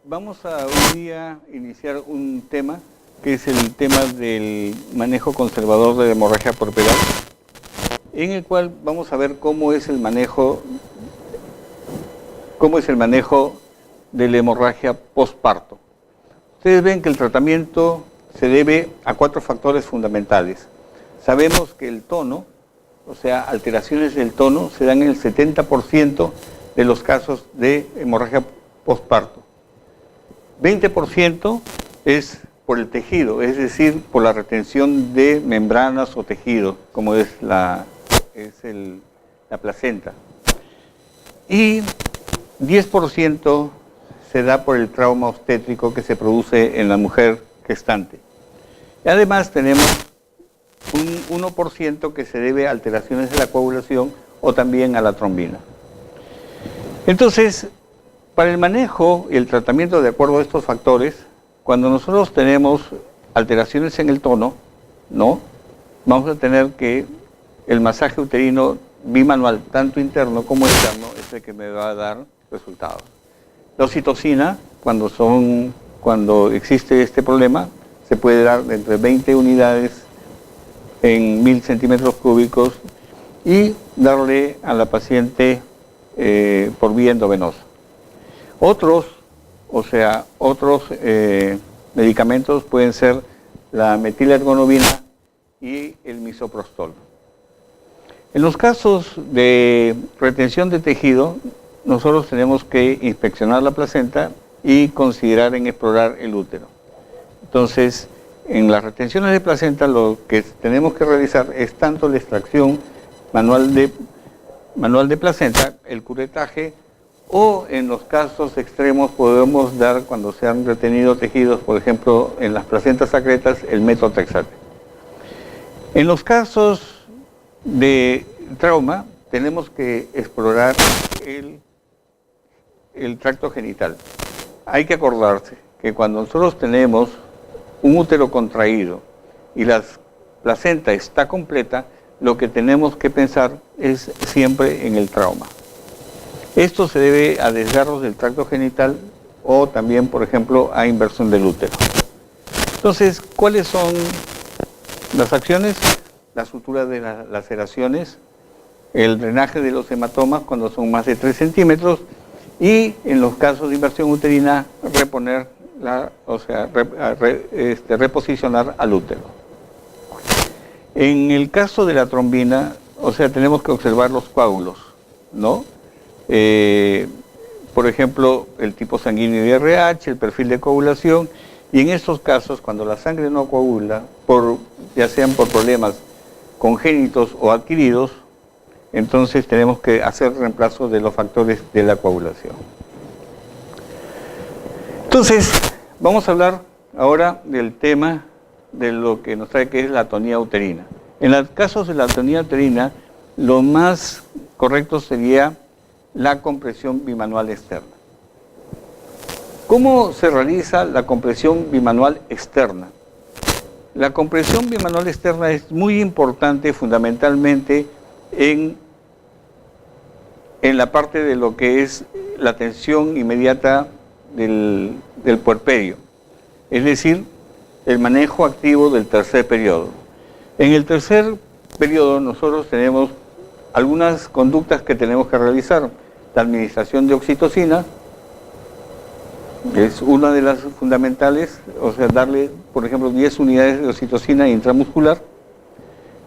Vamos a hoy día iniciar un tema que es el tema del manejo conservador de la hemorragia puerperal, en el cual vamos a ver cómo es el manejo de la hemorragia postparto. Ustedes ven que el tratamiento se debe a 4 factores fundamentales. Sabemos que el tono, o sea, alteraciones del tono, se dan en el 70% de los casos de hemorragia postparto. 20% es por el tejido, es decir, por la retención de membranas o tejido, como es la placenta. Y 10% se da por el trauma obstétrico que se produce en la mujer gestante. Y además tenemos un 1% que se debe a alteraciones de la coagulación o también a la trombina. Entonces, para el manejo y el tratamiento de acuerdo a estos factores, cuando nosotros tenemos alteraciones en el tono, ¿no?, vamos a tener que el masaje uterino bimanual, tanto interno como externo, es el que me va a dar resultados. La oxitocina, cuando existe este problema, se puede dar de entre 20 unidades en 1000 centímetros cúbicos y darle a la paciente por vía endovenosa. Otros medicamentos pueden ser la metilergonobina y el misoprostol. En los casos de retención de tejido, nosotros tenemos que inspeccionar la placenta y considerar en explorar el útero. Entonces, en las retenciones de placenta lo que tenemos que realizar es tanto la extracción manual de placenta, el curetaje, o en los casos extremos podemos dar, cuando se han retenido tejidos, por ejemplo, en las placentas secretas, el metotrexate. En los casos de trauma tenemos que explorar el tracto genital. Hay que acordarse que cuando nosotros tenemos un útero contraído y la placenta está completa, lo que tenemos que pensar es siempre en el trauma. Esto se debe a desgarros del tracto genital o también, por ejemplo, a inversión del útero. Entonces, ¿cuáles son las acciones? La sutura de las laceraciones, el drenaje de los hematomas cuando son más de 3 centímetros y en los casos de inversión uterina, reposicionar al útero. En el caso de la trombina, tenemos que observar los coágulos, ¿no? Por ejemplo, el tipo sanguíneo de RH, el perfil de coagulación, y en estos casos, cuando la sangre no coagula, ya sean por problemas congénitos o adquiridos, entonces tenemos que hacer reemplazo de los factores de la coagulación. Entonces, vamos a hablar ahora del tema de lo que nos trae, que es la atonía uterina. En los casos de la atonía uterina, lo más correcto sería la compresión bimanual externa. ¿Cómo se realiza la compresión bimanual externa? La compresión bimanual externa es muy importante fundamentalmente en la parte de lo que es la tensión inmediata del puerperio, es decir, el manejo activo del tercer periodo. En el tercer periodo nosotros tenemos algunas conductas que tenemos que realizar. La administración de oxitocina es una de las fundamentales, darle, por ejemplo, 10 unidades de oxitocina intramuscular.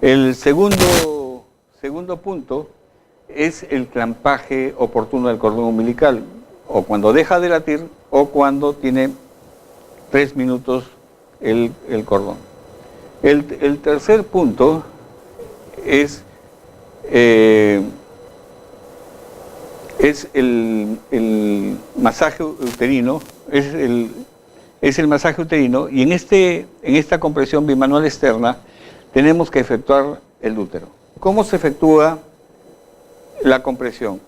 El segundo punto es el clampaje oportuno del cordón umbilical, o cuando deja de latir o cuando tiene 3 minutos el cordón. El tercer punto es el masaje uterino, es el masaje uterino, y en esta compresión bimanual externa tenemos que efectuar el útero. ¿Cómo se efectúa la compresión?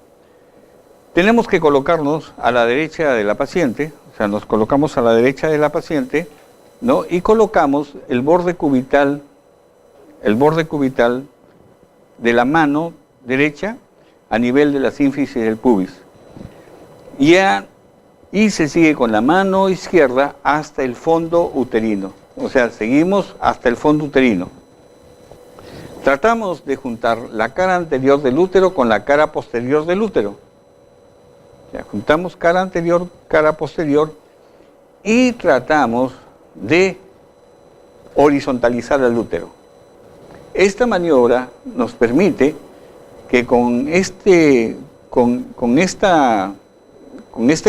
Tenemos que colocarnos a la derecha de la paciente, nos colocamos a la derecha de la paciente, ¿no?, y colocamos el borde cubital de la mano derecha a nivel de la sínfisis del pubis. Y a y se sigue con la mano izquierda hasta el fondo uterino. O sea, seguimos hasta el fondo uterino. Tratamos de juntar la cara anterior del útero con la cara posterior del útero. O sea, juntamos cara anterior, cara posterior y tratamos de horizontalizar el útero. Esta maniobra nos permite que con este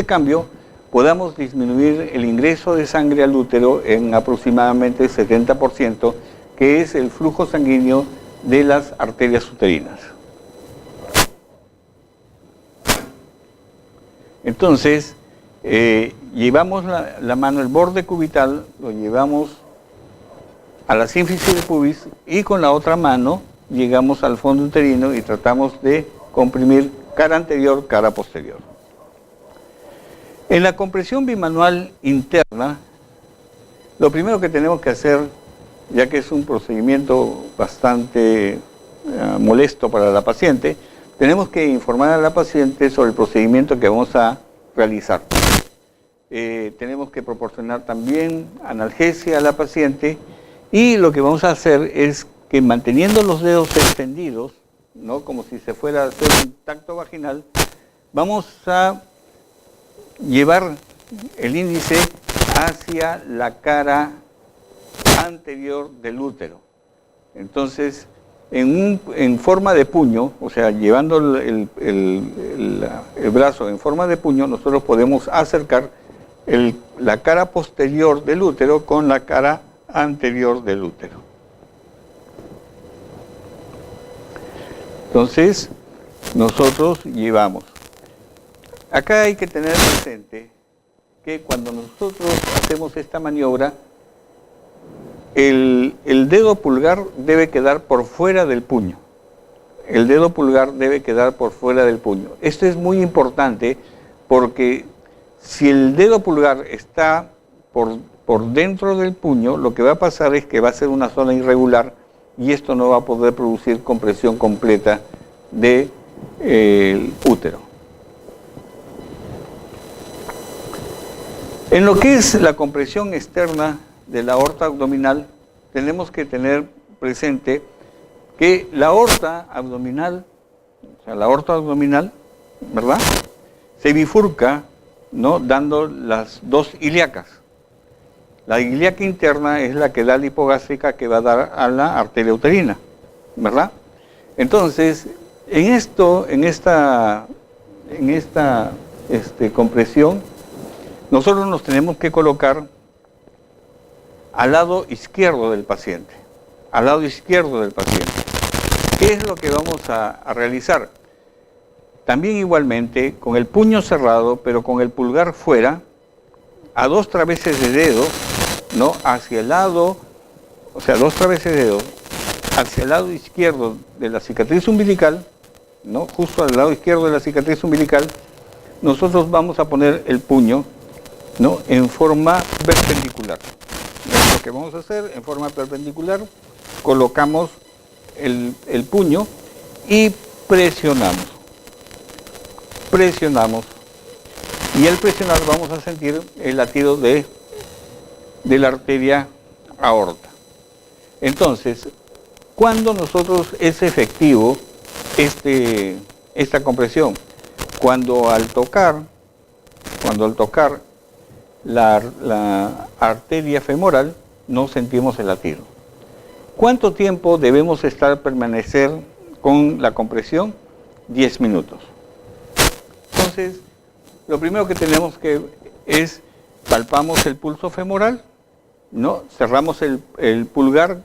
cambio podamos disminuir el ingreso de sangre al útero en aproximadamente 70%, que es el flujo sanguíneo de las arterias uterinas. Entonces, llevamos la mano, el borde cubital, lo llevamos a la sínfisis de pubis y con la otra mano llegamos al fondo uterino y tratamos de comprimir cara anterior, cara posterior. En la compresión bimanual interna, lo primero que tenemos que hacer, ya que es un procedimiento bastante molesto para la paciente, tenemos que informar a la paciente sobre el procedimiento que vamos a realizar. Tenemos que proporcionar también analgesia a la paciente y lo que vamos a hacer es que manteniendo los dedos extendidos, ¿no?, como si se fuera a hacer un tacto vaginal, vamos a llevar el índice hacia la cara anterior del útero. Entonces, en forma de puño, o sea, llevando el brazo en forma de puño, nosotros podemos acercar la cara posterior del útero con la cara anterior del útero. Entonces, nosotros llevamos. Acá hay que tener presente que cuando nosotros hacemos esta maniobra, el dedo pulgar debe quedar por fuera del puño. El dedo pulgar debe quedar por fuera del puño. Esto es muy importante porque si el dedo pulgar está por dentro del puño, lo que va a pasar es que va a ser una zona irregular y esto no va a poder producir compresión completa del útero. En lo que es la compresión externa de la aorta abdominal, tenemos que tener presente que la aorta abdominal, ¿verdad?, se bifurca, ¿no?, dando las dos ilíacas. La ilíaca interna es la que da la hipogástrica que va a dar a la arteria uterina, ¿verdad? Entonces, en esta compresión, nosotros nos tenemos que colocar al lado izquierdo del paciente. Al lado izquierdo del paciente. ¿Qué es lo que vamos a realizar? También igualmente, con el puño cerrado, pero con el pulgar fuera, a 2 traveses de dedo, ¿no?, hacia el lado, o sea, 2 traveses de dedo, hacia el lado izquierdo de la cicatriz umbilical, ¿no?, justo al lado izquierdo de la cicatriz umbilical, nosotros vamos a poner el puño, ¿no?, en forma perpendicular. Lo que vamos a hacer en forma perpendicular, colocamos el puño y presionamos. Y al presionar vamos a sentir el latido de la arteria aorta. Entonces, ¿cuándo nosotros es efectivo esta compresión? Cuando al tocar la arteria femoral no sentimos el latido. ¿Cuánto tiempo debemos permanecer con la compresión? 10 minutos. Entonces, lo primero que tenemos que es, palpamos el pulso femoral, ¿no?, cerramos el pulgar,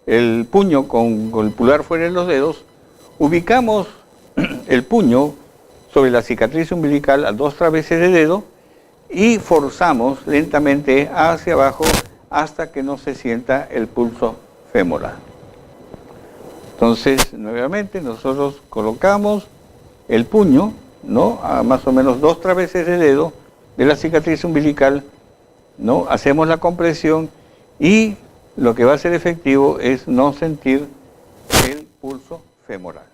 el puño con el pulgar fuera de los dedos, ubicamos el puño sobre la cicatriz umbilical a 2 traveses de dedo y forzamos lentamente hacia abajo hasta que no se sienta el pulso femoral. Entonces, nuevamente, nosotros colocamos el puño, ¿no?, a más o menos 2 traveses de dedo de la cicatriz umbilical, ¿no?, hacemos la compresión y lo que va a ser efectivo es no sentir el pulso femoral.